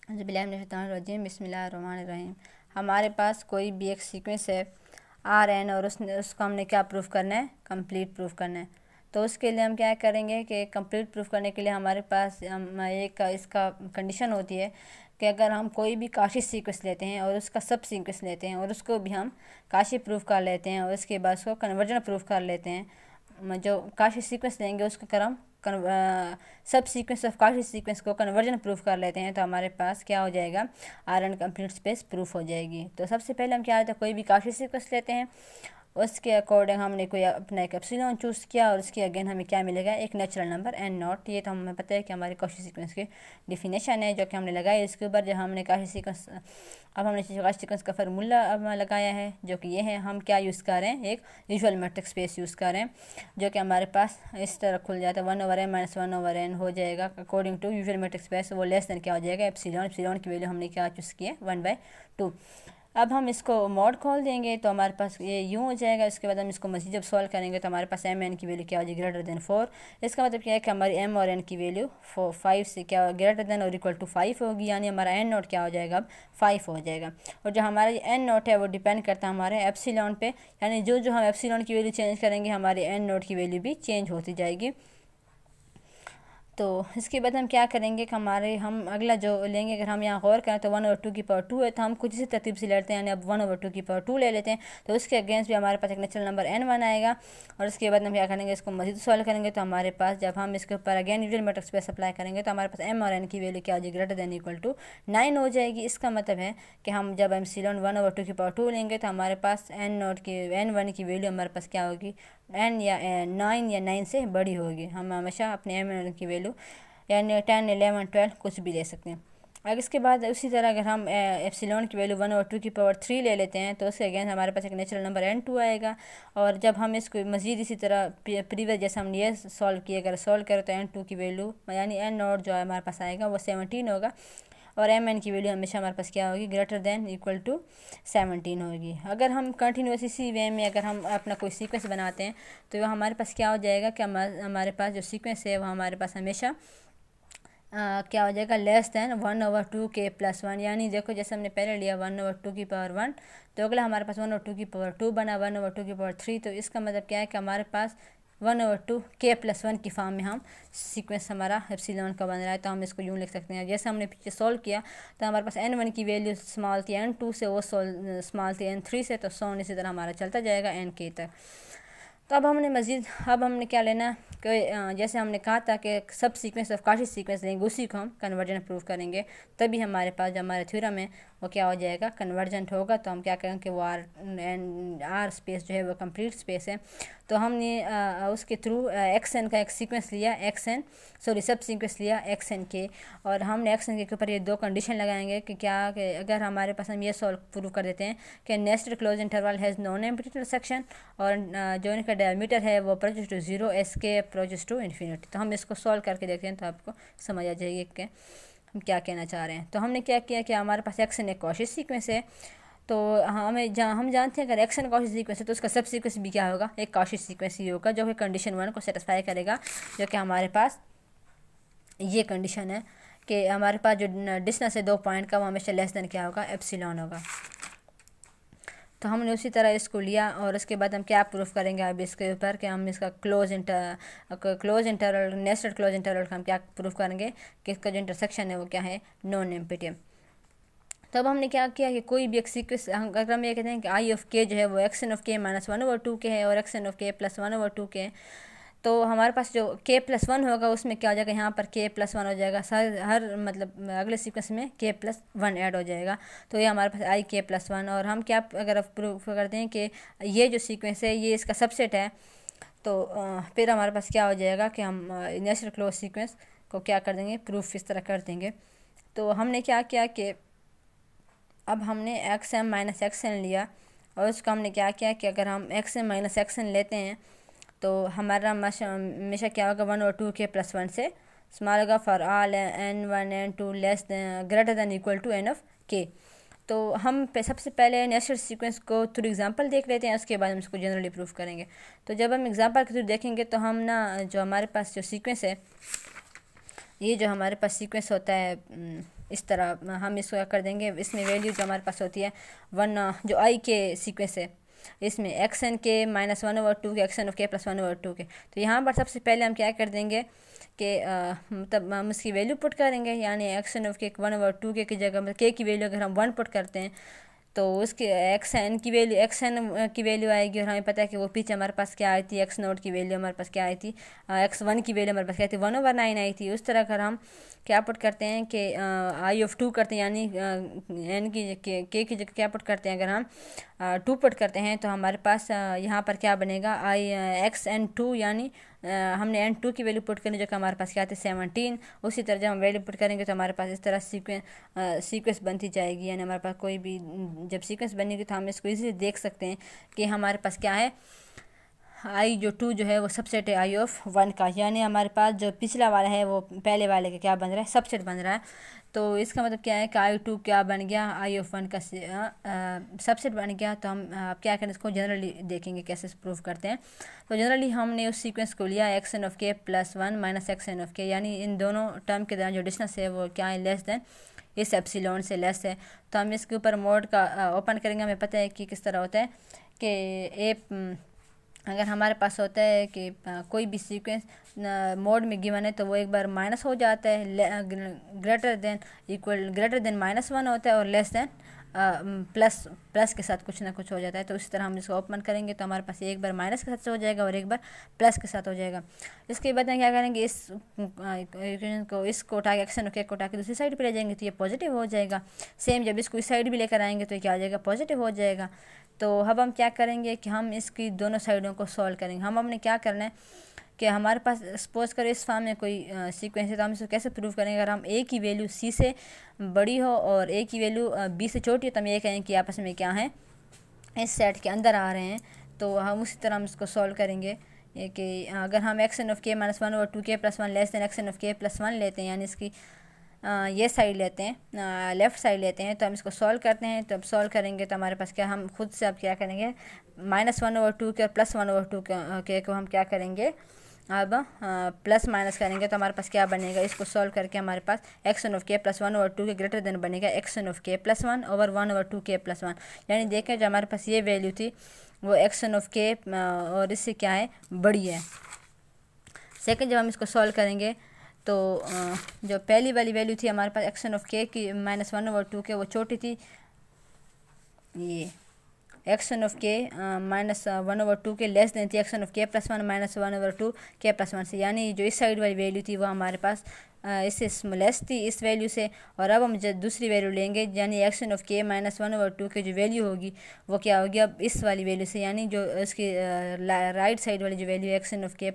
बिस्मिल्लाहिर्रहमानिर्रहीम बिस्मिल्लाहिर्रहमानिर्रहीम। हमारे पास कोई भी एक सीक्वेंस है आर एन और उसको हमने क्या प्रूफ करना है, कंप्लीट प्रूफ करना है। तो उसके लिए हम क्या करेंगे कि कंप्लीट प्रूफ करने के लिए हमारे पास एक इसका कंडीशन होती है कि अगर हम कोई भी काशी सीक्वेंस लेते हैं और उसका सब सीक्वेंस लेते हैं और उसको भी हम काशी प्रूफ कर लेते हैं और उसके बाद उसको कन्वर्जन प्रूफ कर लेते हैं। जो काशी सीक्वेंस लेंगे उसका क्रम सब सीक्वेंस ऑफ काशी सीक्वेंस को कन्वर्जन प्रूफ कर लेते हैं तो हमारे पास क्या हो जाएगा, R N complete space proof हो जाएगी। तो सबसे पहले हम क्या होता है, कोई भी काशी सीक्वेंस लेते हैं, उसके अकॉर्डिंग हमने कोई अपना एक एप्सिलॉन चूज़ किया और उसके अगेन हमें क्या मिलेगा, एक नेचुरल नंबर एन नॉट। ये तो हमें पता है कि हमारे काशी सीक्वेंस की डिफिनेशन है जो कि हमने लगाई। इसके ऊपर जब हमने काशी सीक्वेंस अब हमने काशी सीक्वेंस का फार्मूला अब लगाया है जो कि ये है। हम क्या यूज़ कर रहे हैं, एक यूजुअल मैट्रिक्स स्पेस यूज़ कर रहे हैं जो कि हमारे पास इस तरह खुल जाता है 1/n माइनस 1/n हो जाएगा according to usual matrix space. वो लेस देन क्या हो जाएगा, एप्सिलॉन। एप्सिलॉन की वैल्यू हमने क्या चूज़ की है, 1/2। अब हम इसको मॉड खोल देंगे तो हमारे पास ये यूँ हो जाएगा। इसके बाद हम इसको मज़ीद जब सॉल्व करेंगे तो हमारे पास एम एन की वैल्यू क्या हो जाएगी, ग्रेटर देन 4। इसका मतलब क्या है कि हमारी एम और एन की वैल्यू 5 से क्या ग्रेटर देन और इक्वल टू 5 होगी, यानी हमारा एन नोट क्या हो जाएगा, अब 5 हो जाएगा। और जो हमारा एन नोट है वो डिपेंड करता है हमारे एप्सिलॉन पे, यानी जो हम एप्सिलॉन की वैल्यू चेंज करेंगे हमारे एन नोट की वैल्यू भी चेंज होती जाएगी। तो इसके बाद हम क्या करेंगे कि हम अगला जो लेंगे, अगर हम यहाँ गौर करें तो 1/2 की पावर 2 है तो हम कुछ इसी तरतीब से लेते हैं, यानी अब 1/2 की पावर 2 ले लेते हैं। तो उसके अगेंस्ट भी हमारे पास एक नेचुरल नंबर n1 आएगा। और उसके बाद हम क्या करेंगे, इसको मज़ीद सॉल्व करेंगे तो हमारे पास जब हम इसके ऊपर again usual matrix space apply करेंगे तो हमारे पास m और n की वैल्यू क्या हो जाएगी, ग्रेटर देन इक्वल टू 9 हो जाएगी। इसका मतलब है कि हम जब एप्सिलॉन 1/2 की पावर 2 लेंगे तो हमारे पास n1 की वैल्यू हमारे पास क्या होगी, n या 9 से बड़ी होगी। हम हमेशा अपने m की वैल्यू यानी 10, 11, 12 कुछ भी ले सकते हैं। अगर इसके बाद उसी तरह अगर हम एप्सिलॉन की वैल्यू 1/2 की पावर 3 ले लेते हैं तो उसके अगेंस्ट हमारे पास एक नेचुरल नंबर n2 आएगा। और जब हम इसको मज़ीद इसी तरह प्रीवियस जैसे हमने ये सॉल्व किया, अगर सॉल्व करें तो n2 की वैल्यू यानी n नॉट जो हमारे पास आएगा वो 17 होगा। और एम एन की वैल्यू हमेशा हमारे पास क्या होगी, ग्रेटर देन इक्वल टू 17 होगी। अगर हम कंटिन्यूस इसी वे में अगर हम अपना कोई सीक्वेंस बनाते हैं तो वो हमारे पास क्या हो जाएगा कि हमारे पास जो सीक्वेंस है वो हमारे पास हमेशा क्या हो जाएगा, लेस दैन 1/2 के प्लस 1। यानी देखो जैसे हमने पहले लिया 1/2 की पावर 1 तो अगला हमारे पास 1/2 की पावर 2 बना, 1/2 की पावर 3। तो इसका मतलब क्या है कि हमारे पास 1/2 के प्लस 1 की फॉर्म में हम सीक्वेंस हमारा एप्सिलॉन का बन रहा है। तो हम इसको यूँ लिख सकते हैं, जैसे हमने पीछे सॉल्व किया तो हमारे पास n1 की वैल्यू स्मॉल थी n2 से, वो स्मॉल थी n3 से, तो सॉन इसी तरह हमारा चलता जाएगा n तक। तो अब हमने क्या लेना कि जैसे हमने कहा था कि सब सीक्वेंस ऑफ काशी सीक्वेंस लेंगे उसी को हम कन्वर्जन प्रूफ करेंगे, तभी हमारे पास जो हमारे थ्योरम है वो क्या हो जाएगा, कन्वर्जेंट होगा। तो हम क्या करेंगे कि वो आर स्पेस जो है वो कंप्लीट स्पेस है। तो हमने उसके थ्रू एक्स एन का एक सीक्वेंस लिया, सब सीक्वेंस लिया एक्स एन के, और हमने एक्स एन के ऊपर ये दो कंडीशन लगाएंगे कि क्या कि अगर हमारे पास हम ये सॉल्व प्रूव कर देते हैं कि nested close interval has non empty intersection और जो इनका डायमीटर है वो approaches to 0, as k approaches to infinity. तो हम इसको सॉल्व करके देखते हैं तो आपको समझ आ जाएगी कि हम क्या कहना चाह रहे हैं। तो हमने क्या किया कि हमारे पास एक्स एन एक कॉशी सीक्वेंस है, तो हम जानते हैं अगर एक्स एन कॉशी सीक्वेंस है तो उसका सब सीक्वेंस भी क्या होगा, एक कॉशी सीक्वेंस ही होगा जो कि कंडीशन 1 को सेटिस्फाई करेगा, जो कि हमारे पास ये कंडीशन है कि हमारे पास जो डिस्टेंस है 2 पॉइंट का वो हमेशा लेस देन क्या होगा, एप्सिलॉन होगा। तो हमने उसी तरह इसको लिया और उसके बाद हम क्या प्रूफ करेंगे अब इसके ऊपर कि हम इसका close interval nested close interval का हम क्या प्रूफ करेंगे कि इसका जो इंटरसेक्शन है वो क्या है, नॉन एम्प्टी। तो अब हमने क्या किया कि कोई भी एक सीक्वेंस अगर हम ये कहते हैं कि आई ऑफ के जो है वो एक्स एन ऑफ के माइनस 1/2 के है और एक्स एन ऑफ के प्लस 1/2 के है, तो हमारे पास जो k प्लस 1 होगा उसमें क्या हो जाएगा, यहाँ पर k प्लस 1 हो जाएगा, हर मतलब अगले सीक्वेंस में k प्लस 1 ऐड हो जाएगा। तो ये हमारे पास आई k प्लस 1। और हम क्या अगर प्रूफ करते हैं कि ये जो सीक्वेंस है ये इसका सबसेट है, तो फिर हमारे पास क्या हो जाएगा कि हम नेचुरल क्लोज सीक्वेंस को क्या कर देंगे, प्रूफ इस तरह कर देंगे। तो हमने क्या किया कि अब हमने X M minus X N लिया और उसको हमने क्या किया कि अगर हम X M minus X N लेते हैं तो हमारा हमेशा क्या होगा, 1/2 के प्लस 1 से स्मॉल होगा for all n1 n2 less greater than equal to n of k। तो हम सबसे पहले नेचुरल सीक्वेंस को थ्रू एग्जांपल देख लेते हैं, उसके बाद हम इसको जनरली प्रूफ करेंगे। तो जब हम एग्जांपल के थ्रू देखेंगे तो हम जो हमारे पास जो सीक्वेंस है, ये जो हमारे पास सीक्वेंस होता है इस तरह हम इसको कर देंगे। इसमें वैल्यू जो हमारे पास होती है 1 जो आई के सीक्वेंस है इसमें XN के -1/2 के XN ऑफ के +1/2 के। तो यहाँ पर सबसे पहले हम क्या कर देंगे कि मतलब हम इसकी वैल्यू पुट करेंगे, यानी XN ऑफ के 1/2 के की जगह मतलब के की वैल्यू अगर हम 1 पुट करते हैं तो उसके XN की वैल्यू आएगी। और हमें पता है कि वो पीछे हमारे पास क्या आई थी, X0 की वैल्यू हमारे पास क्या आई थी, X1 की वैल्यू हमारे पास क्या थी 1/9 आई थी। उस तरह अगर हम क्या पुट करते हैं कि I(2) करते हैं, यानी N की के की जगह क्या पुट करते हैं, अगर हम 2 पुट करते हैं तो हमारे पास यहाँ पर क्या बनेगा XN2, यानी हमने N2 की वैल्यू पुट करनी जो कि हमारे पास क्या आती है 17। उसी तरह जब हम वैल्यू पुट करेंगे तो हमारे पास इस तरह सीक्वेंस बनती जाएगी, यानी हमारे पास कोई भी जब सीक्वेंस बनेगी तो हम इसको इजीली देख सकते हैं कि हमारे पास क्या है आई जो 2 जो है वो सबसेट है आई ऑफ 1 का, यानी हमारे पास जो पिछला वाला है वो पहले वाले का क्या बन रहा है, सबसेट बन रहा है। तो इसका मतलब क्या है कि I2 क्या बन गया, आई ऑफ 1 का सबसेट बन गया। तो हम क्या करें, इसको जनरली देखेंगे कैसे प्रूव करते हैं। तो जनरली हमने उस सीक्वेंस को लिया XN ऑफ के +1 - XN ऑफ के, यानी इन दोनों टर्म के दौरान जो डिस्टेंस है वो क्या है लेस देन इस एप्सिलॉन से लेस है। तो हम इसके ऊपर मोड का ओपन करेंगे। हमें पता है कि किस तरह होता है कि अगर हमारे पास होता है कि कोई भी सीक्वेंस मोड में गिवन है तो वो एक बार माइनस हो जाता है, ग्रेटर देन -1 होता है, और लेस देन प्लस के साथ कुछ ना कुछ हो जाता है। तो इसी तरह हम इसको ओपन करेंगे तो हमारे पास एक बार माइनस के साथ हो जाएगा और एक बार प्लस के साथ हो जाएगा। इसके बाद हम क्या करेंगे, इस इक्वेशन को इसको उठा के XN को उठा के दूसरी साइड पे ले जाएंगे तो ये पॉजिटिव हो जाएगा। सेम जब इसको इस साइड भी लेकर आएंगे तो क्या हो जाएगा, पॉजिटिव हो जाएगा। तो अब हम क्या करेंगे कि हम इसकी दोनों साइडों को सॉल्व करेंगे। हमने क्या करना है कि हमारे पास सपोज करें इस फॉर्म में कोई सीक्वेंस है तो हम इसको कैसे प्रूव करेंगे। अगर हम A की वैल्यू C से बड़ी हो और A की वैल्यू B से छोटी हो तो हम ये कहें कि आपस में क्या है इस सेट के अंदर आ रहे हैं। तो हम उसी तरह हम इसको सॉल्व करेंगे कि अगर हम XN ऑफ के -1/2 के +1 लेस देन XN ऑफ के +1 लेते हैं, यानी इसकी ये साइड लेते हैं, लेफ़्ट साइड लेते हैं, तो हम इसको सॉल्व करते हैं। तो अब सॉल्व करेंगे तो हमारे पास क्या, हम खुद से अब क्या करेंगे -1/2 के और +1/2 के को हम क्या करेंगे अब प्लस माइनस करेंगे तो हमारे पास क्या बनेगा। इसको सॉल्व करके हमारे पास XN ऑफ के +1/2 के ग्रेटर देन बनेगा XN ऑफ के +1 ओवर 1/2 के +1। यानी देखें जो हमारे पास ये वैल्यू थी वो XN ऑफ के और इससे क्या है बड़ी है। सेकंड जब हम इसको सॉल्व करेंगे तो जो पहली वाली वैल्यू थी हमारे पास XN ऑफ के की -1/2 के वो छोटी थी, ये XN ऑफ के -1/2 के लेस देन थी XN ऑफ के +1 -1/2 के +1 से, यानी जो इस साइड वाली वैल्यू थी वो हमारे पास इससे लेस थी इस वैल्यू से। और अब हम जब दूसरी वैल्यू लेंगे यानी XN ऑफ के -1/2 के जो वैल्यू होगी वो क्या होगी अब इस वाली वैल्यू से, यानी जो इसकी राइट साइड वाली जो वैल्यू XN ऑफ के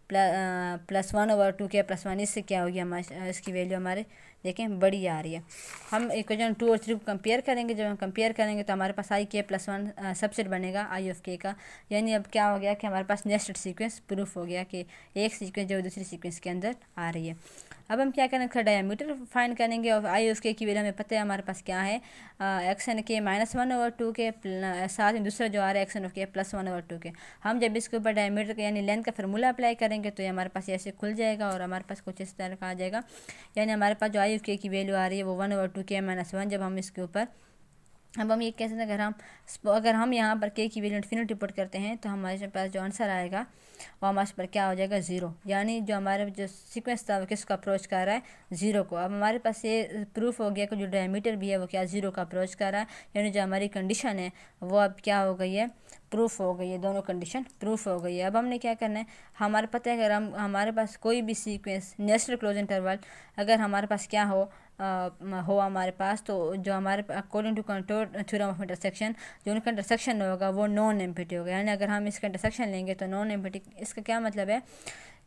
+1/2 के +1 इससे क्या होगी हमारे इसकी वैल्यू हमारे देखें बड़ी आ रही है। हम इक्वेशन 2 और 3 को कंपेयर करेंगे। जब हम कंपेयर करेंगे तो हमारे पास आई के +1 सबसेट बनेगा आई ऑफ के का, यानी अब क्या हो गया कि हमारे पास नेस्टेड सीक्वेंस प्रूफ हो गया कि एक सीक्वेंस जो दूसरी सीक्वेंस के अंदर आ रही है। अब हम क्या करेंगे, इसका डायमीटर फाइंड करेंगे और आई ऑफ के की वैल्यू हमें पता है हमारे पास क्या है XN के -1/2 के साथ में दूसरा जो आ रहा है XN ऑफ के +1/2 के। हम जब इसके ऊपर डायमीटर का यानी लेंथ का फार्मूला अप्लाई करेंगे तो ये हमारे पास ऐसे खुल जाएगा और हमारे पास कुछ इस तरह का आ जाएगा, यानी हमारे पास जो आई ऑफ के की वैल्यू आ रही है वो 1/2 के -1। जब हम इसके ऊपर अब हम ये कैसे अगर हम यहाँ पर के की वैल्यू इन्फिनिटी पुट करते हैं तो हमारे पास जो आंसर आएगा वो हमारे पर क्या हो जाएगा 0, यानी जो हमारे जो सीक्वेंस था वो किसको अप्रोच कर रहा है 0 को। अब हमारे पास ये प्रूफ हो गया कि जो डायमीटर भी है वो क्या 0 का अप्रोच कर रहा है, यानी जो हमारी कंडीशन है वो अब क्या हो गई है प्रूफ हो गई है, दोनों कंडीशन प्रूफ हो गई है। अब हमने क्या करना है, हमारे पता है अगर हमारे पास कोई भी सीक्वेंस नेस्टेड क्लोज इंटरवल अगर हमारे पास क्या हो हमारे पास तो जो हमारे according to Cantor theorem of intersection जो उनका इंटरसेक्शन होगा वो नॉन एम्प्टी होगा, यानी अगर हम इसका इंटरसेक्शन लेंगे तो नॉन एम्प्टी। इसका क्या मतलब है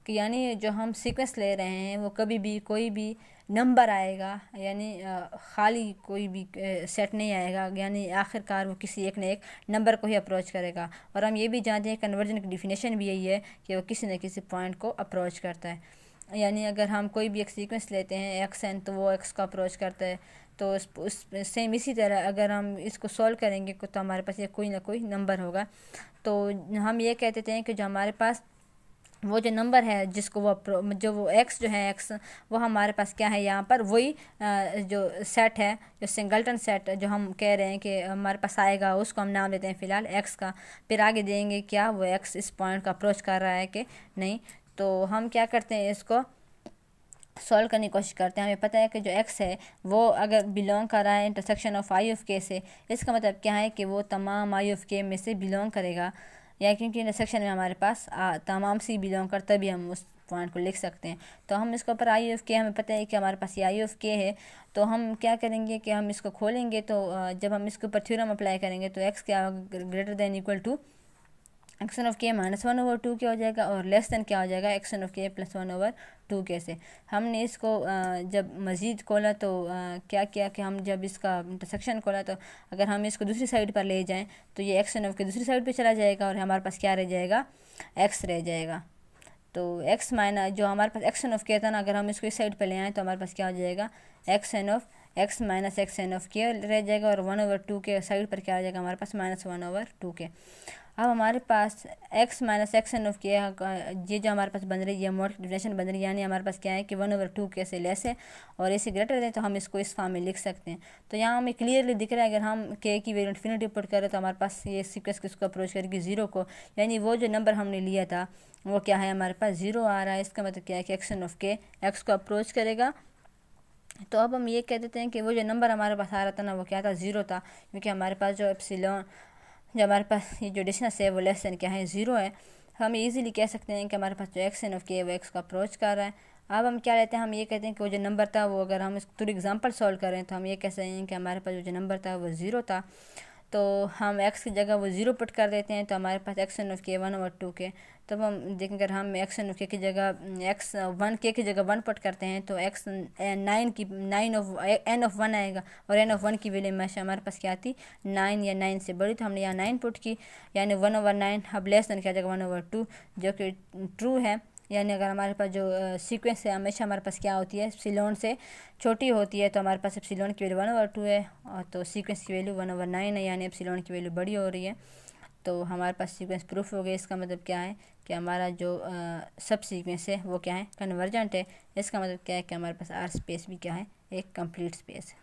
कि यानी जो हम सीक्वेंस ले रहे हैं वो कभी भी कोई भी नंबर आएगा, यानी खाली कोई भी सेट नहीं आएगा, यानी आखिरकार वो किसी एक न एक नंबर को ही अप्रोच करेगा। और हम ये भी जानते हैं कन्वर्जन की डिफिनेशन भी यही है कि वो किसी न किसी पॉइंट को अप्रोच करता है। यानी अगर हम कोई भी एक सीक्वेंस लेते हैं XN तो वो X का अप्रोच करता है, तो सेम इसी तरह अगर हम इसको सॉल्व करेंगे तो हमारे पास ये कोई ना कोई नंबर होगा। तो हम ये कहते हैं कि जो हमारे पास वो जो नंबर है जिसको जो वो एक्स जो है एक्स वो हमारे पास क्या है यहाँ पर वही जो सेट है, जो सिंगलटन सेट जो हम कह रहे हैं कि हमारे पास आएगा, उसको हम नाम देते हैं फ़िलहाल एक्स का। फिर आगे देंगे क्या वो एक्स इस पॉइंट का अप्रोच कर रहा है कि नहीं। तो हम क्या करते हैं, इसको सॉल्व करने की कोशिश करते हैं। हमें पता है कि जो x है वो अगर बिलोंग कर रहा है इंटरसेक्शन ऑफ आई ऑफ के से, इसका मतलब क्या है कि वो तमाम आई ऑफ के में से बिलोंग करेगा, या क्योंकि इंटरसेक्शन में हमारे पास तमाम से बिलोंग कर, तभी हम उस पॉइंट को लिख सकते हैं। तो हम इसके ऊपर आई ऑफ के, हमें पता है कि हमारे पास ये आई ऑफ के है, तो हम क्या करेंगे कि हम इसको खोलेंगे। तो जब हम इसके ऊपर थ्योरम अप्लाई करेंगे तो x क्या greater than equal to X N of K -1/2 क्या हो जाएगा, और लेस देन क्या हो जाएगा एक्सन ऑफ के +1/2 के से। हमने इसको जब मज़ीद खोला तो क्या किया कि हम जब इसका इंटरसेक्शन खोला तो अगर हम इसको दूसरी साइड पर ले जाएं तो ये एक्सन ऑफ के दूसरी साइड पे चला जाएगा और हमारे पास क्या रह जाएगा, एक्स रह जाएगा। तो एक्स माइनस जो हमारे पास एक्सन ऑफ के था ना, अगर हम इसको इस साइड पर ले आएँ तो हमारे पास क्या हो जाएगा, action of x minus action of के रह जाएगा, और 1/2 के साइड पर क्या आ जाएगा हमारे पास -1/2 के। अब हमारे पास x माइनस एक्सन ऑफ के ये जो हमारे पास बन रही है मल्टीप्लिकेशन बन रही है, यानी हमारे पास क्या है कि 1/2 के से लेस है और इसे ग्रेटर है, तो हम इसको इस फॉर्म में लिख सकते हैं। तो यहाँ हमें क्लियरली दिख रहा है, अगर हम k की वैल्यू इन्फिनिटी पुट करें तो हमारे पास ये सीक्वेंस किसको अप्रोच करेगी, 0 को, यानी वो जो नंबर हमने लिया था वो क्या है हमारे पास 0 आ रहा है। इसका मतलब क्या है कि एक्सन ऑफ के एक्स को अप्रोच करेगा। तो अब हम ये कह देते हैं कि वो जो नंबर हमारे पास आ रहा था ना वो क्या था, 0 था, क्योंकि हमारे पास जो एप्सिलॉन जो हमारे पास ये जो डिस्टेंस है वो लेस देन क्या है 0 है। हम इजीली कह सकते हैं कि हमारे पास जो एक्सन ऑफ के है वो एक्स को अप्रोच कर रहा है। अब हम क्या लेते हैं, हम ये कहते हैं कि वो जो नंबर था वो, अगर हम इसको थोड़ी एग्जांपल सॉल्व करें तो हम ये कह सकते हैं कि हमारे पास जो नंबर था वो 0 था, तो हम x की जगह वो 0 पुट कर देते हैं, तो हमारे पास एक्सन ऑफ के 1/2 के। तब हम देखें अगर हम एक्सन ऑफ के की जगह एक्स 1 के की जगह 1 पुट करते हैं तो एक्स 9 की 9 ऑफ n ऑफ 1 आएगा, और n ऑफ 1 की वैल्यू हमेशा हमारे पास क्या आती 9 या 9 से बड़ी, तो हमने यहाँ 9 पुट की, यानी 1/9। अब लेस देन क्या जाएगा 1/2, जो कि ट्रू है। यानी अगर हमारे पास जो सीक्वेंस है हमेशा हमारे पास क्या होती है, एप्सिलॉन से छोटी होती है, तो हमारे पास एप्सिलॉन की वैल्यू 1/2 है, और तो सीक्वेंस की वैल्यू 1/9 है, यानी एप्सिलॉन की वैल्यू बड़ी हो रही है। तो हमारे पास सीक्वेंस प्रूफ हो गया। इसका मतलब क्या है कि हमारा जो सब सीक्वेंस है वो क्या है, कन्वर्जेंट है। इसका मतलब क्या है कि हमारे पास आर स्पेस भी क्या है, एक कंप्लीट स्पेस है।